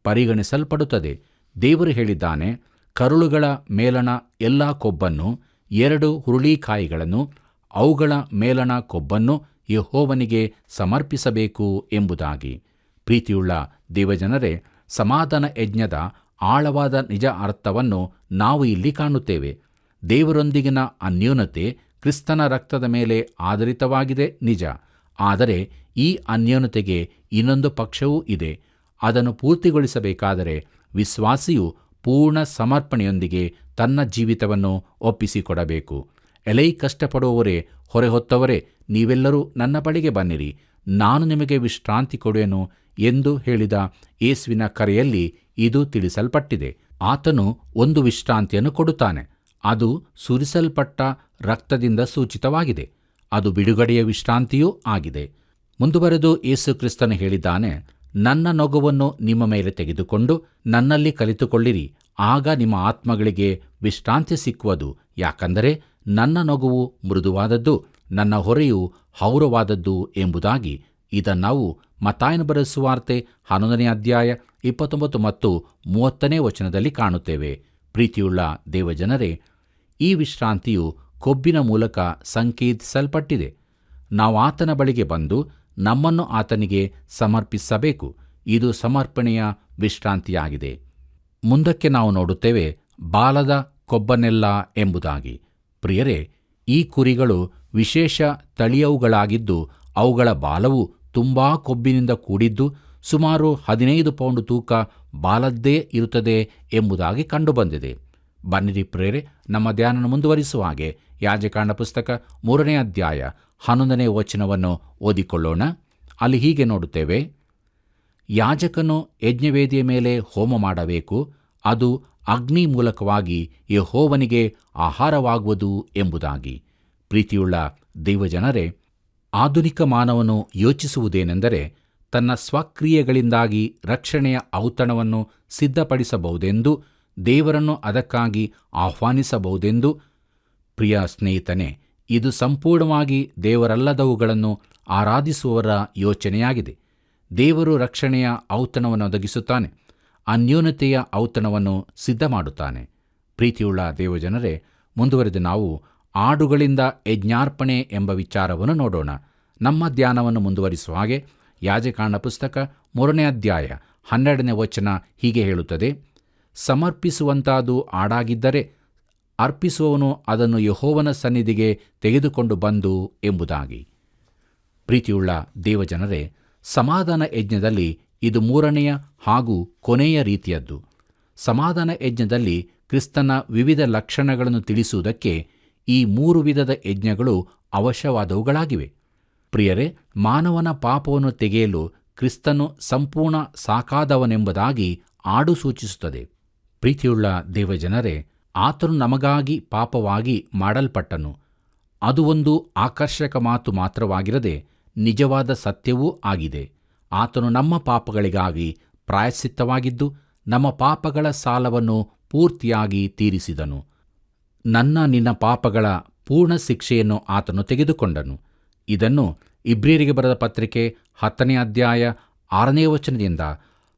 ಪರಿಗಣಿಸಲ್ಪಡುತ್ತದೆ. ದೇವರು ಹೇಳಿದ್ದಾನೆ, ಕರುಳುಗಳ ಮೇಲಣ ಎಲ್ಲ ಕೊಬ್ಬನ್ನು, 2 ಹುರುಳಿಕಾಯಿಗಳನ್ನು, ಅವುಗಳ ಮೇಲಣ ಕೊಬ್ಬನ್ನು ಯೆಹೋವನಿಗೆ ಸಮರ್ಪಿಸಬೇಕು ಎಂಬುದಾಗಿ. ಪ್ರೀತಿಯುಳ್ಳ ದೇವಜನರೇ, ಸಮಾಧಾನ ಯಜ್ಞದ ಆಳವಾದ ನಿಜ ಅರ್ಥವನ್ನು ನಾವು ಇಲ್ಲಿ ಕಾಣುತ್ತೇವೆ. ದೇವರೊಂದಿಗಿನ ಅನ್ಯೋನ್ಯತೆ ಕ್ರಿಸ್ತನ ರಕ್ತದ ಮೇಲೆ ಆಧಾರಿತವಾಗಿದೆ ನಿಜ. ಆದರೆ ಈ ಅನ್ಯೋನ್ಯತೆಗೆ ಇನ್ನೊಂದು ಪಕ್ಷವೂ ಇದೆ. ಅದನ್ನು ಪೂರ್ತಿಗೊಳಿಸಬೇಕಾದರೆ ವಿಶ್ವಾಸಿಯು ಪೂರ್ಣ ಸಮರ್ಪಣೆಯೊಂದಿಗೆ ತನ್ನ ಜೀವಿತವನ್ನು ಒಪ್ಪಿಸಿಕೊಡಬೇಕು. ಎಲೈ ಕಷ್ಟಪಡುವವರೇ, ಹೊರೆಹೊತ್ತವರೇ, ನೀವೆಲ್ಲರೂ ನನ್ನ ಬಳಿಗೆ ಬನ್ನಿರಿ, ನಾನು ನಿಮಗೆ ವಿಶ್ರಾಂತಿ ಕೊಡುವೆನು ಎಂದು ಹೇಳಿದ ಯೇಸುವಿನ ಕರೆಯಲ್ಲಿ ಇದು ತಿಳಿಸಲ್ಪಟ್ಟಿದೆ. ಆತನು ಒಂದು ವಿಶ್ರಾಂತಿಯನ್ನು ಕೊಡುತ್ತಾನೆ. ಅದು ಸುರಿಸಲ್ಪಟ್ಟ ರಕ್ತದಿಂದ ಸೂಚಿತವಾಗಿದೆ. ಅದು ಬಿಡುಗಡೆಯ ವಿಶ್ರಾಂತಿಯೂ ಆಗಿದೆ. ಮುಂದುವರೆದು ಯೇಸು ಕ್ರಿಸ್ತನು ಹೇಳಿದ್ದಾನೆ, ನನ್ನ ನೊಗವನ್ನು ನಿಮ್ಮ ಮೇಲೆ ತೆಗೆದುಕೊಂಡು ನನ್ನಲ್ಲಿ ಕಲಿತುಕೊಳ್ಳಿರಿ, ಆಗ ನಿಮ್ಮ ಆತ್ಮಗಳಿಗೆ ವಿಶ್ರಾಂತಿ ಸಿಕ್ಕುವುದು. ಯಾಕಂದರೆ ನನ್ನ ನೊಗವು ಮೃದುವಾದದ್ದು, ನನ್ನ ಹೊರೆಯು ಹೌರವಾದದ್ದು ಎಂಬುದಾಗಿ. ಇದನ್ನಾವು ಮತ್ತಾಯನ ಬರೆದ ಸುವಾರ್ತೆ 11ನೇ ಅಧ್ಯಾಯ 29 ಮತ್ತು 30ನೇ ವಚನದಲ್ಲಿ ಕಾಣುತ್ತೇವೆ. ಪ್ರೀತಿಯುಳ್ಳ ದೇವಜನರೇ, ಈ ವಿಶ್ರಾಂತಿಯು ಕೊಬ್ಬಿನ ಮೂಲಕ ಸಂಕೇತಿಸಲ್ಪಟ್ಟಿದೆ. ನಾವು ಆತನ ಬಳಿಗೆ ಬಂದು ನಮ್ಮನ್ನು ಆತನಿಗೆ ಸಮರ್ಪಿಸಬೇಕು. ಇದು ಸಮರ್ಪಣೆಯ ವಿಶ್ರಾಂತಿಯಾಗಿದೆ. ಮುಂದಕ್ಕೆ ನಾವು ನೋಡುತ್ತೇವೆ, ಬಾಲದ ಕೊಬ್ಬನ್ನೆಲ್ಲ ಎಂಬುದಾಗಿ. ಪ್ರಿಯರೇ, ಈ ಕುರಿಗಳು ವಿಶೇಷ ತಳಿಯವುಗಳಾಗಿದ್ದು ಅವುಗಳ ಬಾಲವು ತುಂಬಾ ಕೊಬ್ಬಿನಿಂದ ಕೂಡಿದ್ದು ಸುಮಾರು 15 ಪೌಂಡ್ ತೂಕ ಬಾಲದ್ದೇ ಇರುತ್ತದೆ ಎಂಬುದಾಗಿ ಕಂಡುಬಂದಿದೆ. ಬನ್ನಿರಿ ಪ್ರಿಯರೇ, ನಮ್ಮ ಧ್ಯಾನ ಮುಂದುವರಿಸುವ ಹಾಗೆ ಯಾಜಕಾಂಡ ಪುಸ್ತಕ 3ನೇ ಅಧ್ಯಾಯ 11ನೇ ವಚನವನ್ನು ಓದಿಕೊಳ್ಳೋಣ. ಅಲ್ಲಿ ಹೀಗೆ ನೋಡುತ್ತೇವೆ, ಯಾಜಕನು ಯಜ್ಞವೇದಿಯ ಮೇಲೆ ಹೋಮ ಮಾಡಬೇಕು, ಅದು ಅಗ್ನಿ ಮೂಲಕವಾಗಿ ಯೆಹೋವನಿಗೆ ಆಹಾರವಾಗುವುದು ಎಂಬುದಾಗಿ. ಪ್ರೀತಿಯುಳ್ಳ ದೇವಜನರೇ, ಆಧುನಿಕ ಮಾನವನು ಯೋಚಿಸುವುದೇನೆಂದರೆ ತನ್ನ ಸ್ವಕ್ರಿಯೆಗಳಿಂದಾಗಿ ರಕ್ಷಣೆಯ ಔತಣವನ್ನು ಸಿದ್ಧಪಡಿಸಬಹುದೆಂದು, ದೇವರನ್ನು ಅದಕ್ಕಾಗಿ ಆಹ್ವಾನಿಸಬಹುದೆಂದು. ಪ್ರಿಯ ಸ್ನೇಹಿತನೇ, ಇದು ಸಂಪೂರ್ಣವಾಗಿ ದೇವರಲ್ಲದವುಗಳನ್ನು ಆರಾಧಿಸುವವರ ಯೋಚನೆಯಾಗಿದೆ. ದೇವರು ರಕ್ಷಣೆಯ ಔತಣವನ್ನು ಒದಗಿಸುತ್ತಾನೆ, ಅನ್ಯೋನ್ಯತೆಯ ಔತಣವನ್ನು ಸಿದ್ಧ ಮಾಡುತ್ತಾನೆ. ಪ್ರೀತಿಯುಳ್ಳ ದೇವಜನರೇ, ಮುಂದುವರೆದು ನಾವು ಆಡುಗಳಿಂದ ಯಜ್ಞಾರ್ಪಣೆ ಎಂಬ ವಿಚಾರವನ್ನು ನೋಡೋಣ. ನಮ್ಮ ಧ್ಯಾನವನ್ನು ಮುಂದುವರಿಸುವ ಹಾಗೆ ಯಾಜಕಾಂಡ ಪುಸ್ತಕ 3ನೇ ಅಧ್ಯಾಯ 12ನೇ ವಚನ ಹೀಗೆ ಹೇಳುತ್ತದೆ, ಸಮರ್ಪಿಸುವಂತಾದು ಆಡಾಗಿದ್ದರೆ ಅರ್ಪಿಸುವವನು ಅದನ್ನು ಯೆಹೋವನ ಸನ್ನಿಧಿಗೆ ತೆಗೆದುಕೊಂಡು ಬಂದು ಎಂಬುದಾಗಿ. ಪ್ರೀತಿಯುಳ್ಳ ದೇವಜನರೇ, ಸಮಾಧಾನ ಯಜ್ಞದಲ್ಲಿ ಇದು 3ನೆಯ ಹಾಗೂ ಕೊನೆಯ ರೀತಿಯದ್ದು. ಸಮಾಧಾನ ಯಜ್ಞದಲ್ಲಿ ಕ್ರಿಸ್ತನ ವಿವಿಧ ಲಕ್ಷಣಗಳನ್ನು ತಿಳಿಸುವುದಕ್ಕೆ ಈ 3 ವಿಧದ ಯಜ್ಞಗಳು ಅವಶ್ಯವಾದವುಗಳಾಗಿವೆ. ಪ್ರಿಯರೇ, ಮಾನವನ ಪಾಪವನ್ನು ತೆಗೆಯಲು ಕ್ರಿಸ್ತನು ಸಂಪೂರ್ಣ ಸಾಕಾದವನೆಂಬುದಾಗಿ ಆಡು ಸೂಚಿಸುತ್ತದೆ. ಪ್ರೀತಿಯುಳ್ಳ ದೇವಜನರೇ, ಆತನು ನಮಗಾಗಿ ಪಾಪವಾಗಿ ಮಾಡಲ್ಪಟ್ಟನು. ಅದು ಒಂದು ಆಕರ್ಷಕ ಮಾತು ಮಾತ್ರವಾಗಿರದೆ ನಿಜವಾದ ಸತ್ಯವೂ ಆಗಿದೆ. ಆತನು ನಮ್ಮ ಪಾಪಗಳಿಗಾಗಿ ಪ್ರಾಯಶ್ಚಿತ್ತವಾಗಿದ್ದು ನಮ್ಮ ಪಾಪಗಳ ಸಾಲವನ್ನು ಪೂರ್ತಿಯಾಗಿ ತೀರಿಸಿದನು. ನಿನ್ನ ಪಾಪಗಳ ಪೂರ್ಣ ಶಿಕ್ಷೆಯನ್ನು ಆತನು ತೆಗೆದುಕೊಂಡನು. ಇದನ್ನು ಇಬ್ರಿಯರಿಗೆ ಬರೆದ ಪತ್ರಿಕೆ 10ನೇ ಅಧ್ಯಾಯ 6ನೇ ವಚನದಿಂದ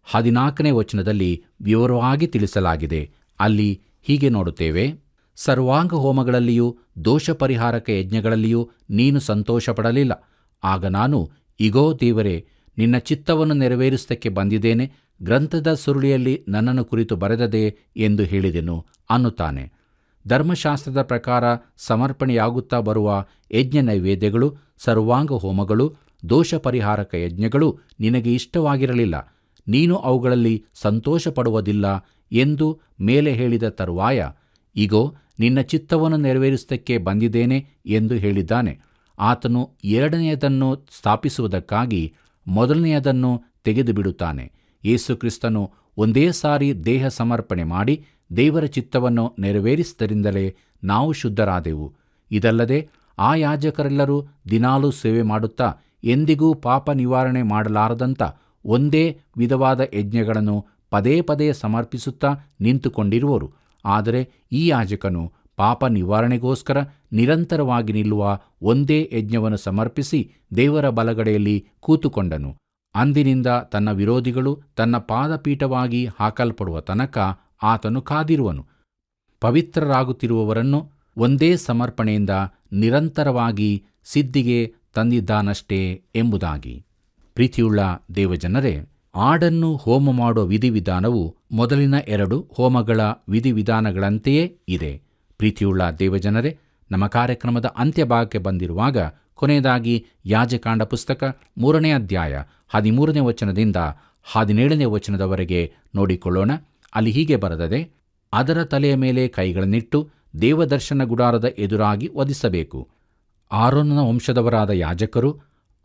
14ನೇ ವಚನದಲ್ಲಿ ವಿವರವಾಗಿ ತಿಳಿಸಲಾಗಿದೆ. ಅಲ್ಲಿ ಹೀಗೆ ನೋಡುತ್ತೇವೆ, ಸರ್ವಾಂಗ ಹೋಮಗಳಲ್ಲಿಯೂ ದೋಷ ಪರಿಹಾರಕ ಯಜ್ಞಗಳಲ್ಲಿಯೂ ನೀನು ಸಂತೋಷಪಡಲಿಲ್ಲ. ಆಗ ನಾನು, ಇಗೋ ದೇವರೇ, ನಿನ್ನ ಚಿತ್ತವನ್ನು ನೆರವೇರಿಸುವುದಕ್ಕೆ ಬಂದಿದ್ದೇನೆ, ಗ್ರಂಥದ ಸುರುಳಿಯಲ್ಲಿ ನನ್ನನ್ನು ಕುರಿತು ಬರೆದದೆ ಎಂದು ಹೇಳಿದೆನು ಅನ್ನುತ್ತಾನೆ. ಧರ್ಮಶಾಸ್ತ್ರದ ಪ್ರಕಾರ ಸಮರ್ಪಣೆಯಾಗುತ್ತಾ ಬರುವ ಯಜ್ಞ ನೈವೇದ್ಯಗಳು, ಸರ್ವಾಂಗ ಹೋಮಗಳು, ದೋಷ ಪರಿಹಾರಕ ಯಜ್ಞಗಳು ನಿನಗೆ ಇಷ್ಟವಾಗಿರಲಿಲ್ಲ, ನೀನು ಅವುಗಳಲ್ಲಿ ಸಂತೋಷಪಡುವುದಿಲ್ಲ ಎಂದು ಮೇಲೆ ಹೇಳಿದ ತರುವಾಯ, ಇಗೋ ನಿನ್ನ ಚಿತ್ತವನ್ನು ನೆರವೇರಿಸುವುದಕ್ಕೆ ಬಂದಿದ್ದೇನೆ ಎಂದು ಹೇಳಿದ್ದಾನೆ. ಆತನು ಎರಡನೆಯದನ್ನು ಸ್ಥಾಪಿಸುವುದಕ್ಕಾಗಿ ಮೊದಲನೆಯದನ್ನು ತೆಗೆದು ಬಿಡುತ್ತಾನೆ. ಯೇಸು ಕ್ರಿಸ್ತನು ಒಂದೇ ಸಾರಿ ದೇಹ ಸಮರ್ಪಣೆ ಮಾಡಿ ದೇವರ ಚಿತ್ತವನ್ನು ನೆರವೇರಿಸಿದರಿಂದಲೇ ನಾವು ಶುದ್ಧರಾದೆವು. ಇದಲ್ಲದೆ ಆ ಯಾಜಕರೆಲ್ಲರೂ ದಿನಾಲೂ ಸೇವೆ ಮಾಡುತ್ತಾ ಎಂದಿಗೂ ಪಾಪ ನಿವಾರಣೆ ಮಾಡಲಾರದಂಥ ಒಂದೇ ವಿಧವಾದ ಯಜ್ಞಗಳನ್ನು ಪದೇ ಪದೇ ಸಮರ್ಪಿಸುತ್ತಾ ನಿಂತುಕೊಂಡಿರುವರು. ಆದರೆ ಈ ಯಾಜಕನು ಪಾಪ ನಿವಾರಣೆಗೋಸ್ಕರ ನಿರಂತರವಾಗಿ ನಿಲ್ಲುವ ಒಂದೇ ಯಜ್ಞವನ್ನು ಸಮರ್ಪಿಸಿ ದೇವರ ಬಲಗಡೆಯಲ್ಲಿ ಕೂತುಕೊಂಡನು. ಅಂದಿನಿಂದ ತನ್ನ ವಿರೋಧಿಗಳು ತನ್ನ ಪಾದಪೀಠವಾಗಿ ಹಾಕಲ್ಪಡುವ ತನಕ ಆತನು ಕಾದಿರುವನು. ಪವಿತ್ರರಾಗುತ್ತಿರುವವರನ್ನು ಒಂದೇ ಸಮರ್ಪಣೆಯಿಂದ ನಿರಂತರವಾಗಿ ಸಿದ್ಧಿಗೆ ತಂದಿದ್ದಾನಷ್ಟೇ ಎಂಬುದಾಗಿ. ಪ್ರೀತಿಯುಳ್ಳ ದೇವಜನರೇ, ಆಡನ್ನು ಹೋಮ ಮಾಡುವ ವಿಧಿವಿಧಾನವು ಮೊದಲಿನ 2 ಹೋಮಗಳ ವಿಧಿವಿಧಾನಗಳಂತೆಯೇ ಇದೆ. ಪ್ರೀತಿಯುಳ್ಳ ದೇವಜನರೇ, ನಮ್ಮ ಕಾರ್ಯಕ್ರಮದ ಅಂತ್ಯಭಾಗಕ್ಕೆ ಬಂದಿರುವಾಗ ಕೊನೆಯದಾಗಿ ಯಾಜಕಾಂಡ ಪುಸ್ತಕ 3ನೇ ಅಧ್ಯಾಯ 13ನೇ ವಚನದಿಂದ 17ನೇ ವಚನದವರೆಗೆ ನೋಡಿಕೊಳ್ಳೋಣ. ಅಲ್ಲಿ ಹೀಗೆ ಬರೆದದೆ: ಅದರ ತಲೆಯ ಮೇಲೆ ಕೈಗಳನ್ನಿಟ್ಟು ದೇವದರ್ಶನ ಗುಡಾರದ ಎದುರಾಗಿ ವಧಿಸಬೇಕು. ಆರೋನನ ವಂಶದವರಾದ ಯಾಜಕರು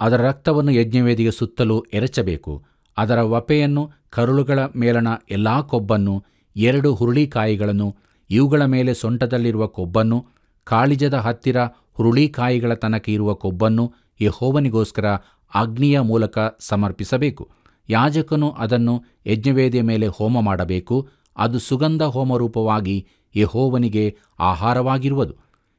ಅದರ ರಕ್ತವನ್ನು ಯಜ್ಞವೇದಿಗೆ ಸುತ್ತಲೂ ಎರಚಬೇಕು. ಅದರ ವಪೆಯನ್ನು, ಕರುಳುಗಳ ಮೇಲಣ ಎಲ್ಲಾ ಕೊಬ್ಬನ್ನು, 2 ಹುರುಳಿಕಾಯಿಗಳನ್ನು, ಇವುಗಳ ಮೇಲೆ ಸೊಂಟದಲ್ಲಿರುವ ಕೊಬ್ಬನ್ನು, ಕಾಳಿಜದ ಹತ್ತಿರ ಹುರುಳಿಕಾಯಿಗಳ ತನಕ ಇರುವ ಕೊಬ್ಬನ್ನು ಯೆಹೋವನಿಗೋಸ್ಕರ ಅಗ್ನಿಯ ಮೂಲಕ ಸಮರ್ಪಿಸಬೇಕು. ಯಾಜಕನು ಅದನ್ನು ಯಜ್ಞವೇದಿಯ ಮೇಲೆ ಹೋಮ ಮಾಡಬೇಕು. ಅದು ಸುಗಂಧ ಹೋಮರೂಪವಾಗಿ ಯೆಹೋವನಿಗೆ ಆಹಾರವಾಗಿರುವುದು.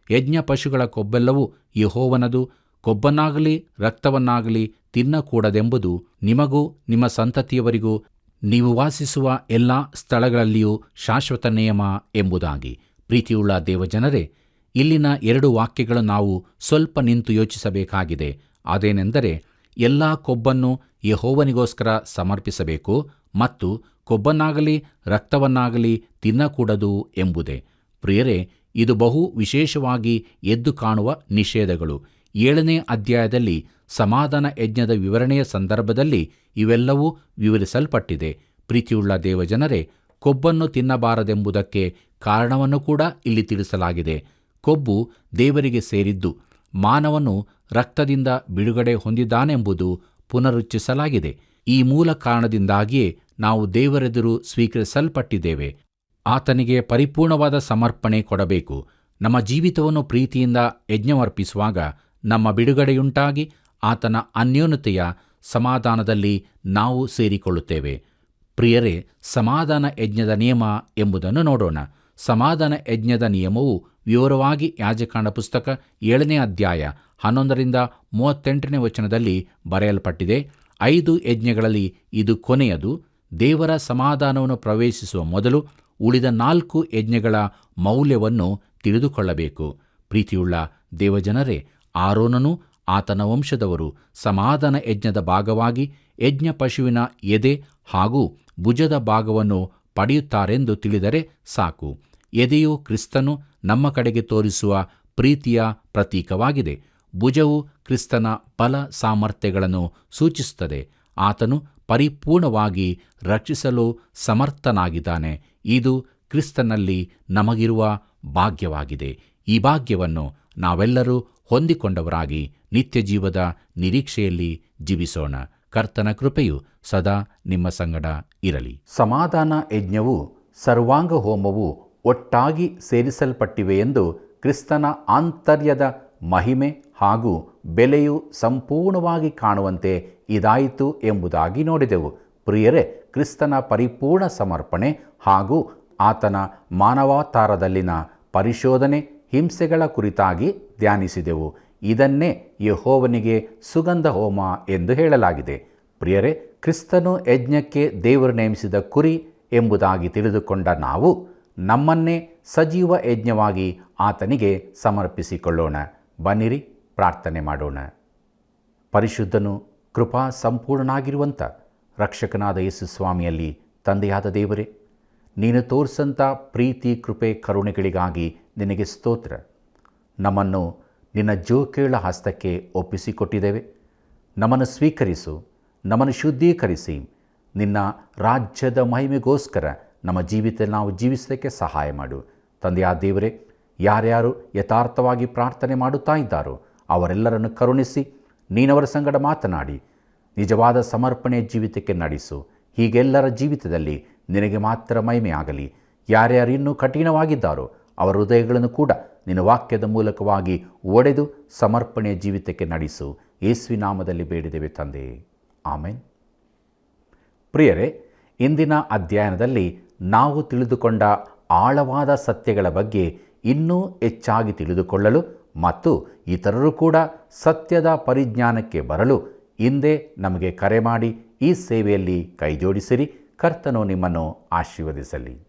ಯಜ್ಞ ಪಶುಗಳ ಕೊಬ್ಬೆಲ್ಲವೂ ಯೆಹೋವನದು. ಕೊಬ್ಬನ್ನಾಗಲಿ ರಕ್ತವನ್ನಾಗಲಿ ತಿನ್ನಕೂಡದೆಂಬುದು ನಿಮಗೂ ನಿಮ್ಮ ಸಂತತಿಯವರಿಗೂ ನೀವು ವಾಸಿಸುವ ಎಲ್ಲ ಸ್ಥಳಗಳಲ್ಲಿಯೂ ಶಾಶ್ವತ ನಿಯಮ ಎಂಬುದಾಗಿ. ಪ್ರೀತಿಯುಳ್ಳ ದೇವಜನರೇ, ಇಲ್ಲಿನ 2 ವಾಕ್ಯಗಳು ನಾವು ಸ್ವಲ್ಪ ನಿಂತು ಯೋಚಿಸಬೇಕಾಗಿದೆ. ಅದೇನೆಂದರೆ, ಎಲ್ಲ ಕೊಬ್ಬನ್ನು ಯೆಹೋವನಿಗೋಸ್ಕರ ಸಮರ್ಪಿಸಬೇಕು ಮತ್ತು ಕೊಬ್ಬನ್ನಾಗಲಿ ರಕ್ತವನ್ನಾಗಲಿ ತಿನ್ನಕೂಡದು ಎಂಬುದೇ. ಪ್ರಿಯರೇ, ಇದು ಬಹು ವಿಶೇಷವಾಗಿ ಎದ್ದು ಕಾಣುವ ನಿಷೇಧಗಳು. 7ನೇ ಅಧ್ಯಾಯದಲ್ಲಿ ಸಮಾಧಾನ ಯಜ್ಞದ ವಿವರಣೆಯ ಸಂದರ್ಭದಲ್ಲಿ ಇವೆಲ್ಲವೂ ವಿವರಿಸಲ್ಪಟ್ಟಿದೆ. ಪ್ರೀತಿಯುಳ್ಳ ದೇವಜನರೇ, ಕೊಬ್ಬನ್ನು ತಿನ್ನಬಾರದೆಂಬುದಕ್ಕೆ ಕಾರಣವನ್ನು ಕೂಡ ಇಲ್ಲಿ ತಿಳಿಸಲಾಗಿದೆ. ಕೊಬ್ಬು ದೇವರಿಗೆ ಸೇರಿದ್ದು, ಮಾನವನು ರಕ್ತದಿಂದ ಬಿಡುಗಡೆ ಹೊಂದಿದ್ದಾನೆಂಬುದು ಪುನರುಚ್ಚರಿಸಲಾಗಿದೆ. ಈ ಮೂಲ ಕಾರಣದಿಂದಾಗಿಯೇ ನಾವು ದೇವರೆದುರು ಸ್ವೀಕರಿಸಲ್ಪಟ್ಟಿದ್ದೇವೆ. ಆತನಿಗೆ ಪರಿಪೂರ್ಣವಾದ ಸಮರ್ಪಣೆ ಕೊಡಬೇಕು. ನಮ್ಮ ಜೀವಿತವನ್ನು ಪ್ರೀತಿಯಿಂದ ಯಜ್ಞವರ್ಪಿಸುವಾಗ ನಮ್ಮ ಬಿಡುಗಡೆಯುಂಟಾಗಿ ಆತನ ಅನ್ಯೋನ್ಯತೆಯ ಸಮಾಧಾನದಲ್ಲಿ ನಾವು ಸೇರಿಕೊಳ್ಳುತ್ತೇವೆ. ಪ್ರಿಯರೇ, ಸಮಾಧಾನ ಯಜ್ಞದ ನಿಯಮ ಎಂಬುದನ್ನು ನೋಡೋಣ. ಸಮಾಧಾನ ಯಜ್ಞದ ನಿಯಮವು ವಿವರವಾಗಿ ಯಾಜಕಾಂಡ ಪುಸ್ತಕ 7ನೇ ಅಧ್ಯಾಯ 11ರಿಂದ 38ನೇ ವಚನದಲ್ಲಿ ಬರೆಯಲ್ಪಟ್ಟಿದೆ. 5 ಯಜ್ಞಗಳಲ್ಲಿ ಇದು ಕೊನೆಯದು. ದೇವರ ಸಮಾಧಾನವನ್ನು ಪ್ರವೇಶಿಸುವ ಮೊದಲು ಉಳಿದ 4 ಯಜ್ಞಗಳ ಮೌಲ್ಯವನ್ನು ತಿಳಿದುಕೊಳ್ಳಬೇಕು. ಪ್ರೀತಿಯುಳ್ಳ ದೇವಜನರೇ, ಆರೋನನು ಆತನ ವಂಶದವರು ಸಮಾಧಾನ ಯಜ್ಞದ ಭಾಗವಾಗಿ ಯಜ್ಞ ಪಶುವಿನ ಎದೆ ಹಾಗೂ ಭುಜದ ಭಾಗವನ್ನು ಪಡೆಯುತ್ತಾರೆಂದು ತಿಳಿದರೆ ಸಾಕು. ಎದೆಯು ಕ್ರಿಸ್ತನು ನಮ್ಮ ಕಡೆಗೆ ತೋರಿಸುವ ಪ್ರೀತಿಯ ಪ್ರತೀಕವಾಗಿದೆ. ಭುಜವು ಕ್ರಿಸ್ತನ ಬಲ ಸಾಮರ್ಥ್ಯಗಳನ್ನು ಸೂಚಿಸುತ್ತದೆ. ಆತನು ಪರಿಪೂರ್ಣವಾಗಿ ರಕ್ಷಿಸಲು ಸಮರ್ಥನಾಗಿದ್ದಾನೆ. ಇದು ಕ್ರಿಸ್ತನಲ್ಲಿ ನಮಗಿರುವ ಭಾಗ್ಯವಾಗಿದೆ. ಈ ಭಾಗ್ಯವನ್ನು ನಾವೆಲ್ಲರೂ ಹೊಂದಿಕೊಂಡವರಾಗಿ ನಿತ್ಯ ಜೀವದ ನಿರೀಕ್ಷೆಯಲ್ಲಿ ಜೀವಿಸೋಣ. ಕರ್ತನ ಕೃಪೆಯು ಸದಾ ನಿಮ್ಮ ಸಂಗಡ ಇರಲಿ. ಸಮಾಧಾನ ಯಜ್ಞವು ಸರ್ವಾಂಗ ಹೋಮವು ಒಟ್ಟಾಗಿ ಸೇರಿಸಲ್ಪಟ್ಟಿವೆ ಎಂದು ಕ್ರಿಸ್ತನ ಆಂತರ್ಯದ ಮಹಿಮೆ ಹಾಗೂ ಬೆಲೆಯು ಸಂಪೂರ್ಣವಾಗಿ ಕಾಣುವಂತೆ ಇದಾಯಿತು ಎಂಬುದಾಗಿ ನೋಡಿದೆವು. ಪ್ರಿಯರೇ, ಕ್ರಿಸ್ತನ ಪರಿಪೂರ್ಣ ಸಮರ್ಪಣೆ ಹಾಗೂ ಆತನ ಮಾನವಾವತಾರದಲ್ಲಿನ ಪರಿಶೋಧನೆ ಹಿಂಸೆಗಳ ಕುರಿತಾಗಿ ಧ್ಯಾನಿಸಿದೆವು. ಇದನ್ನೇ ಯೆಹೋವನಿಗೆ ಸುಗಂಧ ಹೋಮ ಎಂದು ಹೇಳಲಾಗಿದೆ. ಪ್ರಿಯರೇ, ಕ್ರಿಸ್ತನು ಯಜ್ಞಕ್ಕೆ ದೇವರು ನೇಮಿಸಿದ ಕುರಿ ಎಂಬುದಾಗಿ ತಿಳಿದುಕೊಂಡ ನಾವು ನಮ್ಮನ್ನೇ ಸಜೀವ ಯಜ್ಞವಾಗಿ ಆತನಿಗೆ ಸಮರ್ಪಿಸಿಕೊಳ್ಳೋಣ. ಬನ್ನಿರಿ, ಪ್ರಾರ್ಥನೆ ಮಾಡೋಣ. ಪರಿಶುದ್ಧನು ಕೃಪಾ ಸಂಪೂರ್ಣನಾಗಿರುವಂಥ ರಕ್ಷಕನಾದ ಯೇಸು ಸ್ವಾಮಿಯಲ್ಲಿ ತಂದೆಯಾದ ದೇವರೇ, ನೀನು ತೋರಿಸಂಥ ಪ್ರೀತಿ, ಕೃಪೆ, ಕರುಣೆಗಳಿಗಾಗಿ ನಿನಗೆ ಸ್ತೋತ್ರ. ನಮ್ಮನ್ನು ನಿನ್ನ ಜೋಕೇಳ ಹಸ್ತಕ್ಕೆ ಒಪ್ಪಿಸಿಕೊಟ್ಟಿದ್ದೇವೆ. ನಮ್ಮನ್ನು ಸ್ವೀಕರಿಸು, ನಮ್ಮನ್ನು ಶುದ್ಧೀಕರಿಸಿ ನಿನ್ನ ರಾಜ್ಯದ ಮಹಿಮೆಗೋಸ್ಕರ ನಮ್ಮ ಜೀವಿತ ನಾವು ಜೀವಿಸೋದಕ್ಕೆ ಸಹಾಯ ಮಾಡು. ತಂದೆಯಾದ ದೇವರೇ, ಯಾರ್ಯಾರು ಯಥಾರ್ಥವಾಗಿ ಪ್ರಾರ್ಥನೆ ಮಾಡುತ್ತಾ ಇದ್ದಾರೋ ಅವರೆಲ್ಲರನ್ನು ಕರುಣಿಸಿ ನೀನವರ ಸಂಗಡ ಮಾತನಾಡಿ ನಿಜವಾದ ಸಮರ್ಪಣೆ ಜೀವಿತಕ್ಕೆ ನಡೆಸು. ಹೀಗೆಲ್ಲರ ಜೀವಿತದಲ್ಲಿ ನಿನಗೆ ಮಾತ್ರ ಮಹಿಮೆಯಾಗಲಿ. ಯಾರ್ಯಾರು ಇನ್ನೂ ಕಠಿಣವಾಗಿದ್ದಾರೋ ಅವರ ಹೃದಯಗಳನ್ನು ಕೂಡ ನಿನ್ನ ವಾಕ್ಯದ ಮೂಲಕವಾಗಿ ಒಡೆದು ಸಮರ್ಪಣೆಯ ಜೀವಿತಕ್ಕೆ ನಡೆಸು. ಯೇಸುವಿನ ನಾಮದಲ್ಲಿ ಬೇಡಿದೆವೆ ತಂದೆ, ಆಮೆನ್. ಪ್ರಿಯರೇ, ಇಂದಿನ ಅಧ್ಯಯನದಲ್ಲಿ ನಾವು ತಿಳಿದುಕೊಂಡ ಆಳವಾದ ಸತ್ಯಗಳ ಬಗ್ಗೆ ಇನ್ನೂ ಹೆಚ್ಚಾಗಿ ತಿಳಿದುಕೊಳ್ಳಲು ಮತ್ತು ಇತರರು ಕೂಡ ಸತ್ಯದ ಪರಿಜ್ಞಾನಕ್ಕೆ ಬರಲು ಹಿಂದೆ ನಮಗೆ ಕರೆ ಮಾಡಿ ಈ ಸೇವೆಯಲ್ಲಿ ಕೈಜೋಡಿಸಿರಿ. ಕರ್ತನು ನಿಮ್ಮನ್ನು ಆಶೀರ್ವದಿಸಲಿ.